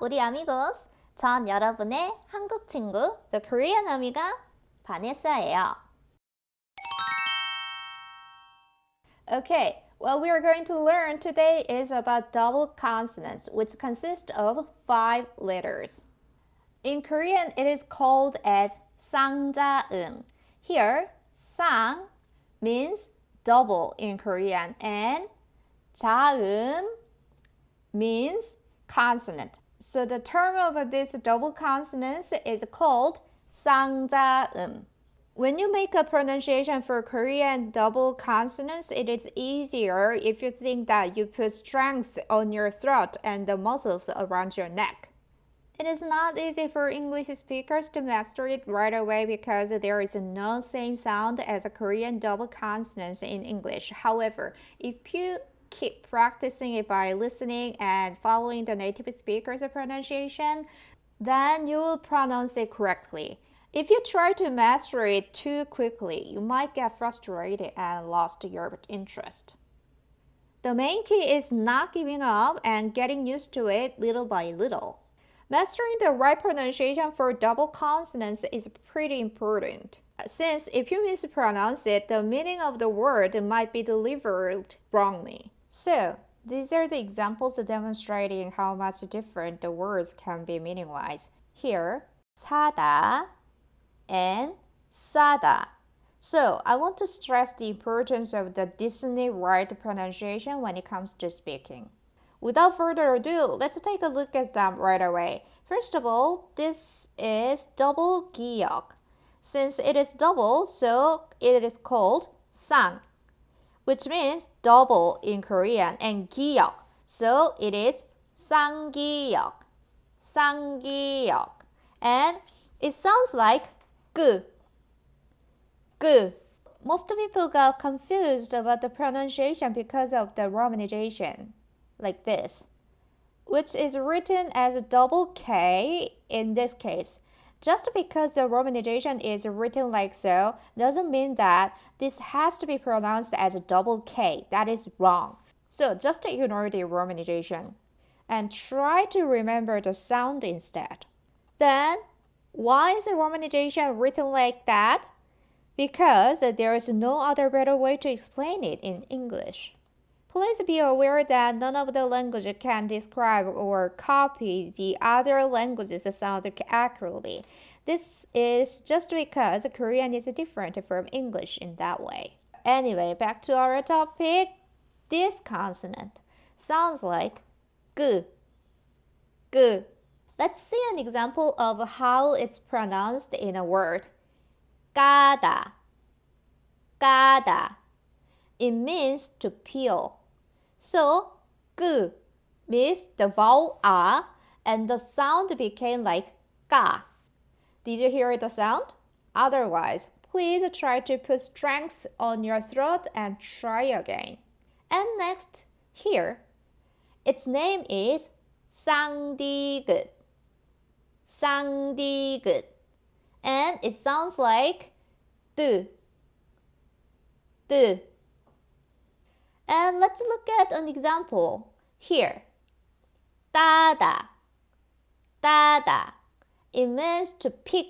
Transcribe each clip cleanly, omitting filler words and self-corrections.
우리 amigos. 전 여러분의 한국 친구, The Korean Amiga, 바네사예요. Okay, what we are going to learn today is about double consonants, which consist of 5 letters. In Korean, it is called as 쌍자음. Here, 쌍 means double in Korean, and 자음 means consonant. So the term of this double consonants is called 쌍자음. When you make a pronunciation for Korean double consonants, it is easier if you think that you put strength on your throat and the muscles around your neck. It is not easy for English speakers to master it right away because there is no same sound as a Korean double consonants in English. However, if you keep practicing it by listening and following the native speaker's pronunciation, then you will pronounce it correctly. If you try to master it too quickly, you might get frustrated and lost your interest. The main key is not giving up and getting used to it little by little. Mastering the right pronunciation for double consonants is pretty important, since if you mispronounce it, the meaning of the word might be delivered wrongly. So, these are the examples demonstrating how much different the words can be meaning-wise. Here, 사다 and 싸다. So, I want to stress the importance of the decently right pronunciation when it comes to speaking. Without further ado, let's take a look at them right away. First of all, this is double 기역. Since it is double, so it is called 쌍, which means double in Korean, and 기역, so it is 쌍기역, 쌍기역. And it sounds like 끄. Most people got confused about the pronunciation because of the romanization, like this, which is written as a double K in this case. Just because the romanization is written like so doesn't mean that this has to be pronounced as a double K. That is wrong. So just ignore the romanization and try to remember the sound instead. Then, why is the romanization written like that? Because there is no other better way to explain it in English. Please be aware that none of the languages can describe or copy the other language's sound accurately. This is just because Korean is different from English in that way. Anyway, back to our topic. This consonant sounds like 끄. Let's see an example of how it's pronounced in a word. 까다. It means to peel. So, 끄 means the vowel a, and the sound became like 까. Did you hear the sound? Otherwise, please try to put strength on your throat and try again. And next, here, its name is 쌍디귿. And it sounds like 뜨. And let's look at an example. Here, 따다. It means to pick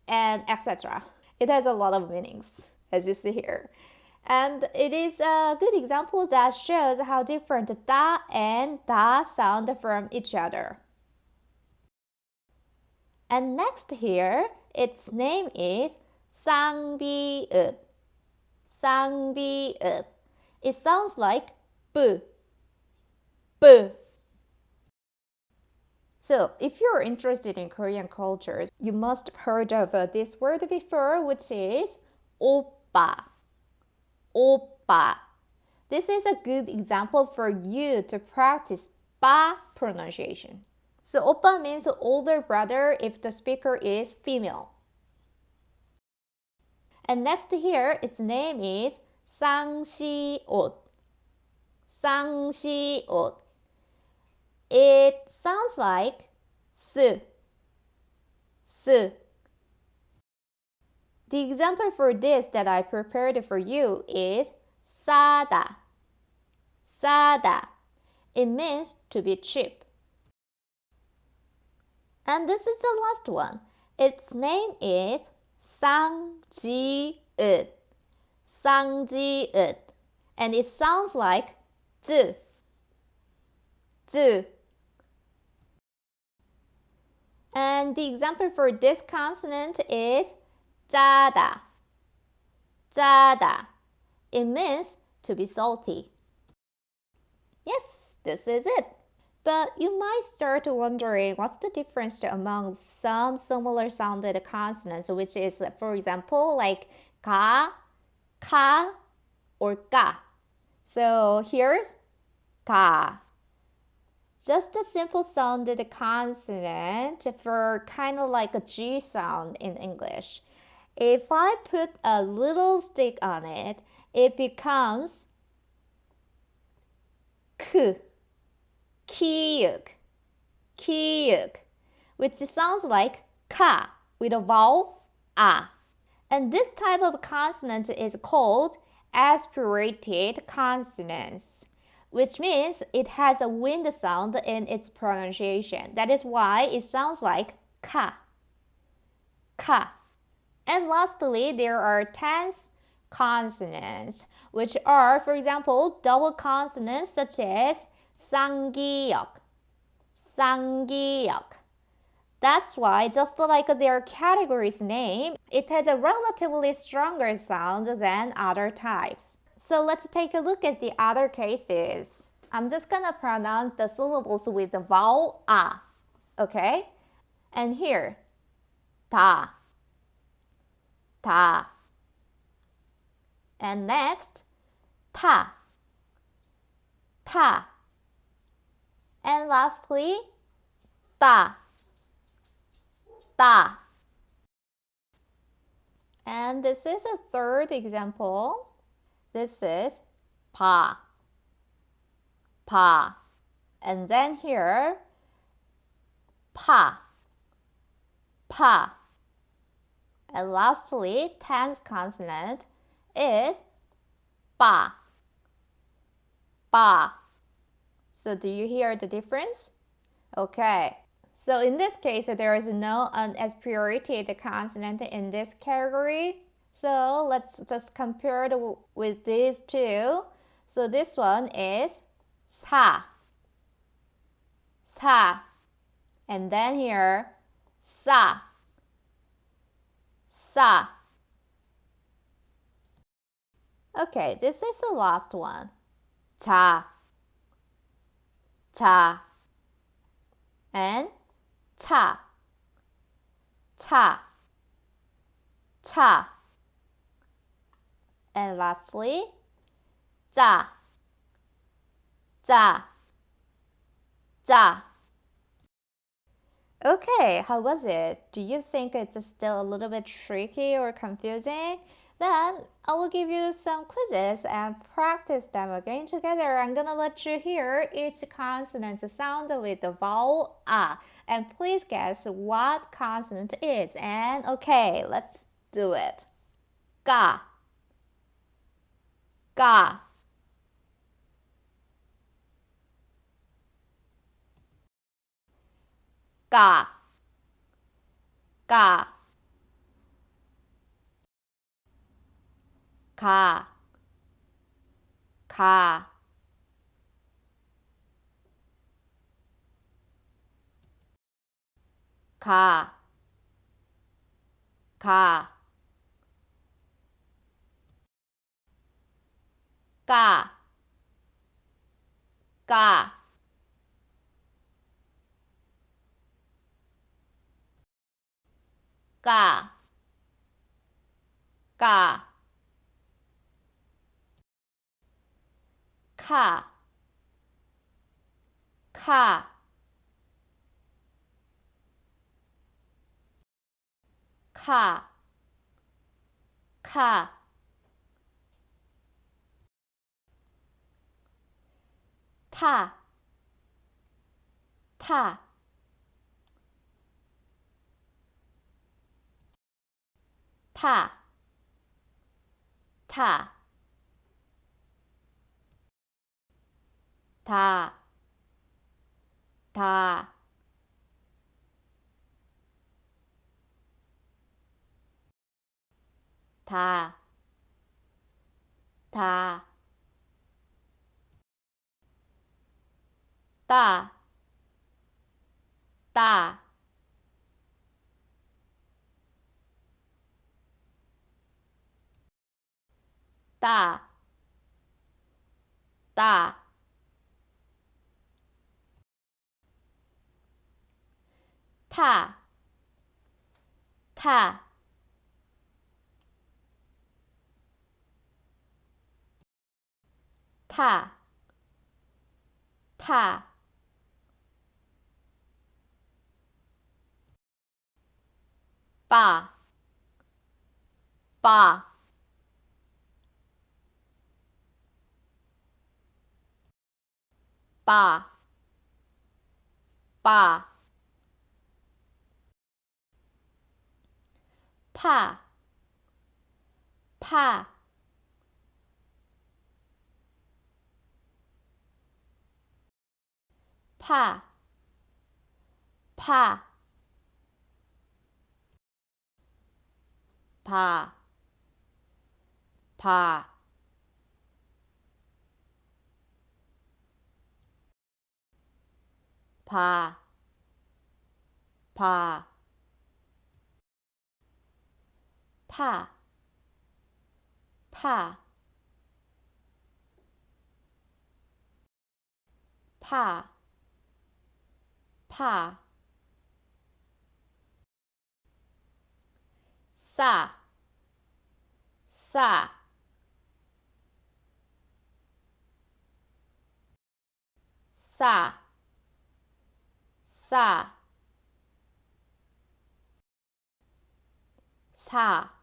and etc. It has a lot of meanings, as you see here. And it is a good example that shows how different da and da sound from each other. And next here, its name is 쌍비읍. It sounds like 뿌. So, if you're interested in Korean cultures, you must have heard of this word before, which is 오빠. This is a good example for you to practice 빠 pronunciation. So, 오빠 means older brother if the speaker is female. And next here, its name is 쌍시옷. It sounds like 스. The example for this that I prepared for you is 싸다. It means to be cheap. And this is the last one. Its name is Sangji-eun. Sangji-eun. And it sounds like z, z. And the example for this consonant is 짜다. 짜다. It means to be salty. Yes, this is it. But you might start wondering what's the difference among some similar sounded consonants, which is, for example, like ka, ka, or ka. So here's ka. Just a simple sounded consonant for kind of like a G sound in English. If I put a little stick on it, it becomes k, kiuk, kiuk, which sounds like ka with a vowel a. And this type of consonant is called aspirated consonants, which means it has a wind sound in its pronunciation. That is why it sounds like ka, ka. And lastly, there are tense consonants, which are, for example, double consonants such as 쌍기역, 쌍기역. That's why, just like their category's name, it has a relatively stronger sound than other types. So let's take a look at the other cases. I'm just gonna pronounce the syllables with the vowel a, okay? And here, 다, 다. And next, 타, 타. And lastly, 따, 따. And this is a third example. This is 파, 파. And then here, 파, 파. And lastly, tense consonant is 빠, 빠. So do you hear the difference? Okay. So in this case, there is no unaspirated consonant in this category. So let's just compare it with these two. So this one is 사, 사. And then here, 싸, 싸. Okay, this is the last one. 자, 자. And 차, 차, 차. And lastly, 짜, 짜, 짜. Okay, how was it? Do you think it's still a little bit tricky or confusing? Then I will give you some quizzes and practice them again together. I'm gonna let you hear each consonant sound with the vowel a. And please guess what consonant is. And okay, let's do it. 가, 가. 가, 가. 가, 가. 가, 가. 가, 가. 가, 가. 카, 카. 카, 카. 타, 타. 타, 타. 다, 다. 다, 다, 따, 따, 따, 따, 타, 타, 타, 타, 빠, 빠, 빠, 빠, 파, 파, 파, 파, 파, 파, 파, 파, 파, 파, 파, 파, 싸, 싸, 싸, 싸, 사,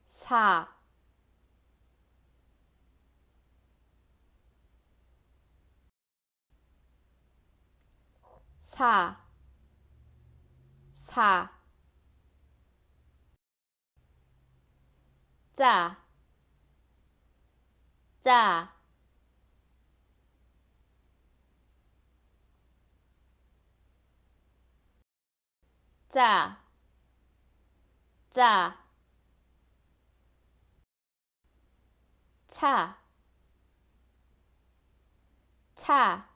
사, 사, 사, 짜, 짜, 짜, 짜, 차, 차,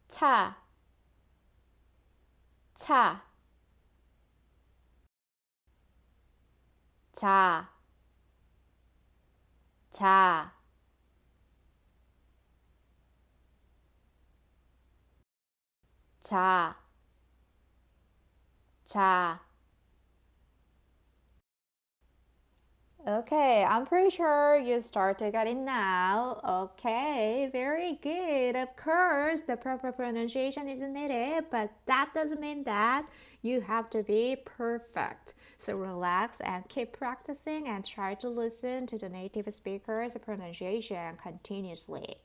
차, 차, 자, 자, 자, 자. Okay, I'm pretty sure you start to get it now. Okay, very good. Of course, the proper pronunciation is needed, but that doesn't mean that you have to be perfect. So relax and keep practicing and try to listen to the native speaker's pronunciation continuously.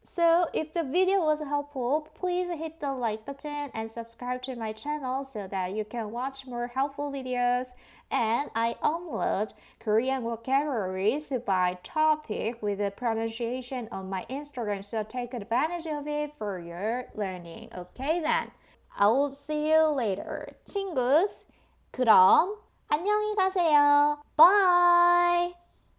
So if the video was helpful, please hit the like button and subscribe to my channel so that you can watch more helpful videos. And I upload Korean vocabularies by topic with the pronunciation on my Instagram, so take advantage of it for your learning. Okay then, I will see you later. 친구s, 그럼 안녕히 가세요. Bye!